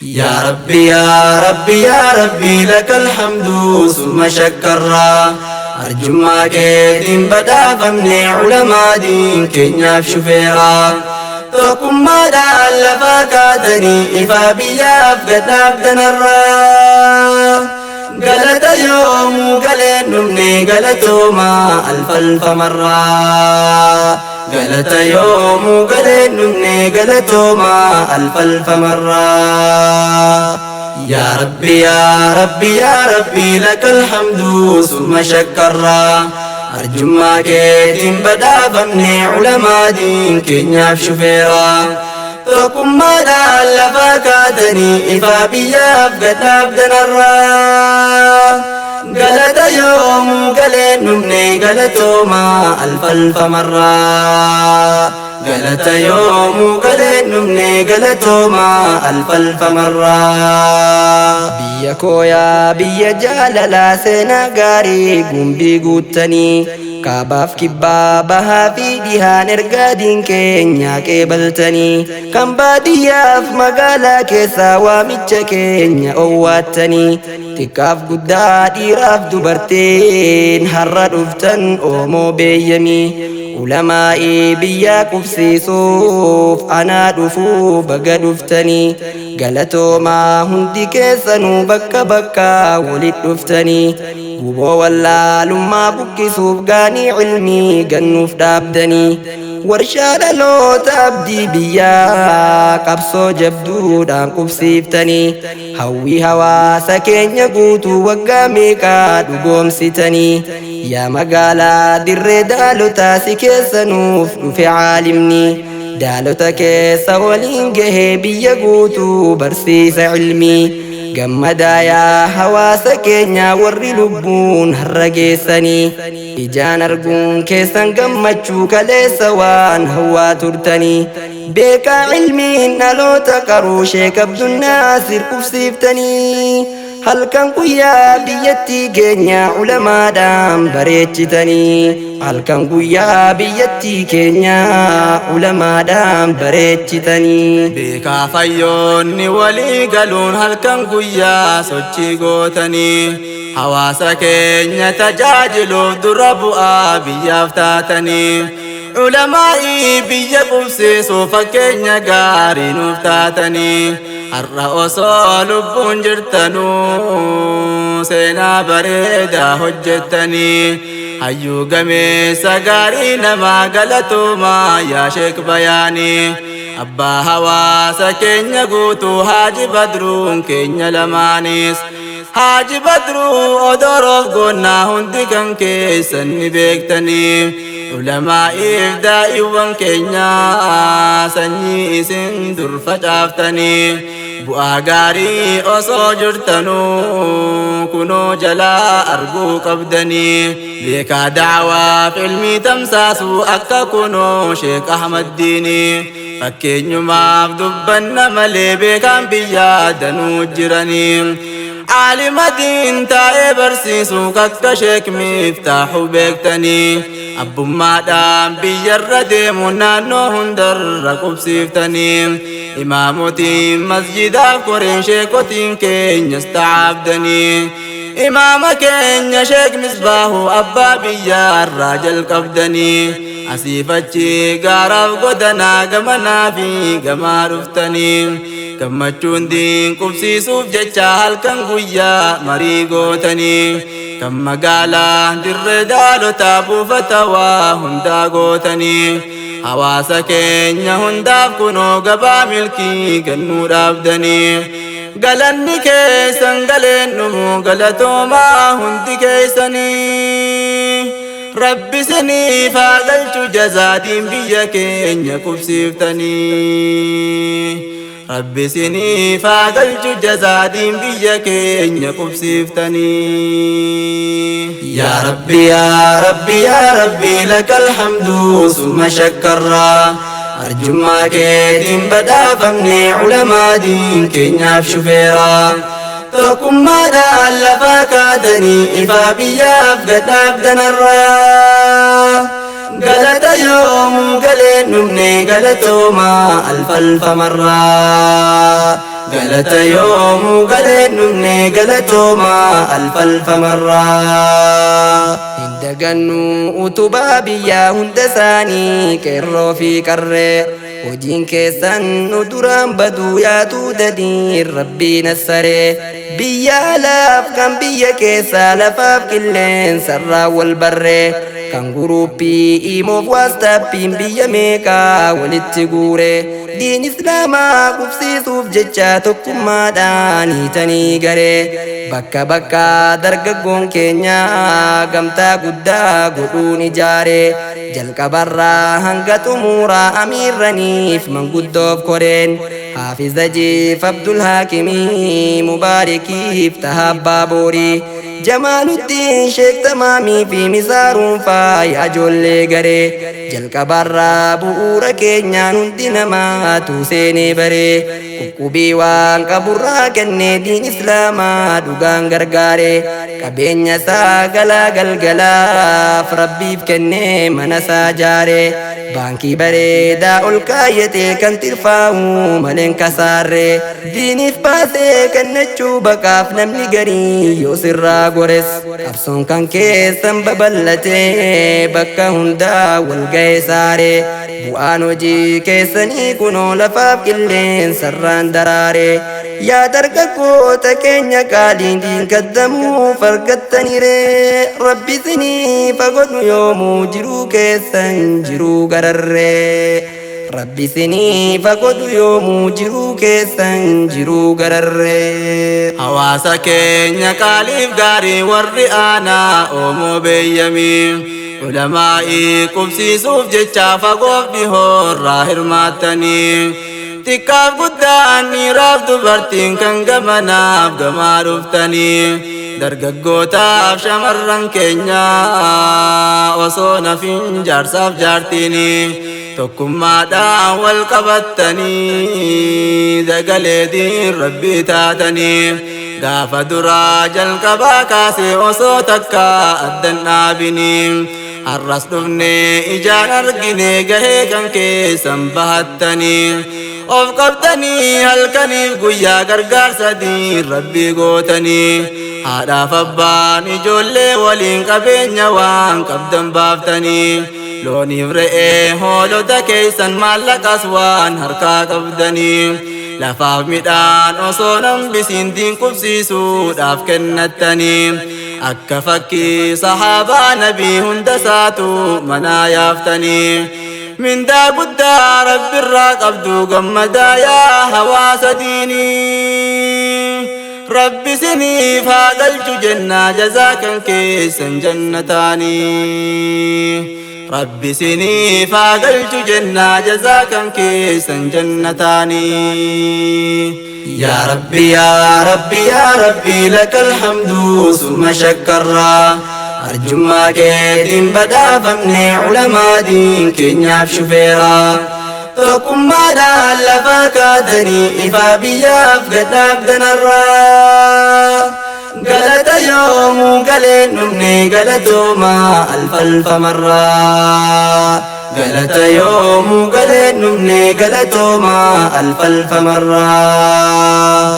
يا ربي يا ربي يا ربي لك الحمد ثم شكرا أرجو ما كيتم بدا فمني علماء دين كينيا في شفيرا تقوم ما دعال فاكاتني إفا بيا أفقد عبدنا الرا قلت يوم قلت نمني قلت ما ألف مرة قلت يوم قلت نمني قلت ما ألف مرة يا ربي يا ربي يا ربي لك الحمد ثم شكرا أرجو ما كيتم بدا فمني علماء دين كينيا في شفيرا تقوم ما دعال فاكاتني إفا بيا أفقد عبدنا الرا قلت يوم قلت نمني قلت ما ألف مرة قلت يوم قلت نمني قلت ما ألف مرة بيكو يا بيا جاللا سينا غاري قنبي قوتني كاباف كبابها في ديها نرقادين كينيا كيبلتني كم بادية في مقالا كيسا وامتش كينيا اواتني تكاف قدادي راف دبرتين هرد افتن اومو بيمي علمائي بيا كفسي صوف أنا دفو بقى دفتني قالتو ما هندي كيسانو بكا بكا ولد دفتني قبو ولا لما بكي صوف قاني علمي قنوف دابدني ورشاد لو تبدي بيا قبصو جبدو دان كفسيفتني هوي هوا سكين يقوتو وقاميكا دقوم ستني يا مقالا در دالو تاسي كيسانوف في عالمني دالو تكيسا ولينجه بيا قوتو برسيس علمي قمدا يا حواس كينيا ورّي لبون هرقيسني إجان أرقون كيسان قمتشو كليسا وان هوا ترتني بيكا علمي نالو تقرو شيك عبد الناصر كفسيفتني هل كان قويا بيتي كينيا علماء دام بريتشتني هل كان قويا بيتي كينيا علماء دام بريتشتني بيكا فيوني ولي قالون هل كان قويا سوچي قوتني حواسا كينيا تجاجلو دربو بيا فتاتني علمائي بيا قبسيسو فكينيا غاري نفتاتني har'a osoo lubbuun jirtanuu seenaa bareedaa hojjettanii hayyuu gameessa gaarii namaa galatoomaa yaa sheek bayaanii abbaa hawaasa keenya guutuu haaji badruun keenya lamaanis haaji badruu odoroof goonnaa hundi kan keessan ni beektanii ulamaa'iif daa'iwwan keenya sanyii isin dur facaaftanii bu'aa gaarii osoo jirtanuu kunoo jalaa arguu qabdanii beekaa da'waaf ilmii tamsaasuu akka kunoo sheek ahmad diinii fakkeenyumaaf dubbanna malee beekaan biyyaa danuu jiranii عالم دين تاي برسيسو كاكا شيك مفتاحو بيكتني أبو مادام بيجرد منانو هندر رقب سيفتني إمامتي مسجد القرين شيكوتين كين يستعبدني إمام كين شيك مصباحو أبا بيار راجل قبدني أسيفتشي قارف قدنا قمنا في قمار افتني gammachuun diin qubsiisuuf jecha halkan guyyaa marii gootanii kan magaalaa dirree daalotaa buufata waa hundaa gootanii hawaasa keenya hundaaf kunoo gabaa milkii gannuu dhaabdanii galanni keessan galeen dhumu galatoomaa hundi keessanii rabbi isiniif haa galchu jazaadiin biyya keenya qubsiiftanii ربي سني فاقلت جزادين بيكين يقبسيفتني يا ربي يا ربي يا ربي لك الحمد ثم شكرا أرجو ما كيدين بدا فمني علماء دين كينيا في شفيرا تقوم ما دعال فاكاتني إفا بيا أفقد عبدنا الرا قلت يوم قلت نمني قلت ما ألف مرة galata yoomuu galeen dhumne galatoomaa alfalfa marraa. Hin dagannu utubaa biyyaa hunda isaanii qeerroo fi qarree hojiin keessan nu duraan baduu yaatuu dadiin rabbiin assaree biyya alaaf kan biyya keessaa lafaaf qilleensarraa wal barree kan guruuppii imoof waastappiin biyya meeqaa walitti guure diin islaamaa qubsiisuuf jecha tokkummaadhaan hiitanii garee bakka bakka dargaggoon keenya gamtaa guddaa godhuun ijaare jalqabarraa hanga xumuraa amiirraniif manguddoof koreen haafiza jiif abdul haakimii mubaarikiif tahabbaa boorii jamaaluddin sheek tamaamii fi misaaruun faaya ijoollee garee jalqabarraa bu'uura keenyaan hundi namaatu seenee baree qubbii waan qaburraa kennee diin islaamaa dhugaan gargaare qabeenya isaa galaa galgalaaf rabbiif kennee mana isaa jaare baankii bareedaa ol kaayyatee kan tirfaa'u maleen kasaarree diiniif baasee kennachuu baqaaf namni garii yoo sirraa gores qabsoon kan keessan babal'atee bakka hundaa wal ga'ee saare bu'aan hojii keessanii kunoo lafaaf qilleensarraan daraare yaa dargaggoota keenya qaaliin diin kaddamuuf argattaniiree rabbi isinii fagodhu yoomuu jiruu keessan jiruu gararree rabbi isinii fagodhu yoomuu jiruu keessan jiruu gararree. Hawaasa keenya qaaliif gaarii warri aanaa oomoo beeyyamii ulamaa'ii qubsiisuuf jecha fagoof dhihoorraa hirmaattanii xiqqaaf guddaan dhiiraaf dubartiin kan gamanaaf gamaa dhuftanii dargaggootaaf shamarran keenya osoo nafin jaarsaaf jaartiinii tokkummaadhaan wal qabattanii dagaleetiin rabbii taatanii gaafa duraa jalqabaa kaasee osoo takka addan dhaabinii har'as dhufnee ijaan argine gahee kan keessan bahattanii of qabdanii halkaniif guyyaa gargaarsa diin rabbii gootanii haadhaaf abbaan ijoollee waliin qabeenya waan qabdan baaftanii looniif re'ee hoolota keessan maallaqas waan harkaa qabdanii lafaaf midhaan osoo hambisiin diin qubsiisuudhaaf kennattanii akka fakkii sahaabaa nabii hunda isaatu manaa yaaftanii mindaa guddaa rabbirraa qabdu gammadaa yaa hawaasa diinii rabbi isiniif haa galchu jennaa jazaa kan keessan jannataanii rabbi isiniif haa galchu jennaa jazaa kan keessan jannataanii. yaa rabbi yaa rabbi yaa rabbi lakal hamdu summa shakkarraa arjummaa keetiin badhaafamne ulamaa diin keenyaaf shufeeraa tokkummaadhaan lafa kaatanii ifaa biyyaaf gadhaabdanarraa galata yoomuu galeen dhumne galatoomaa alfalfamarraa galata yoomuu galeen dhumne galatoomaa alfalfamarraa.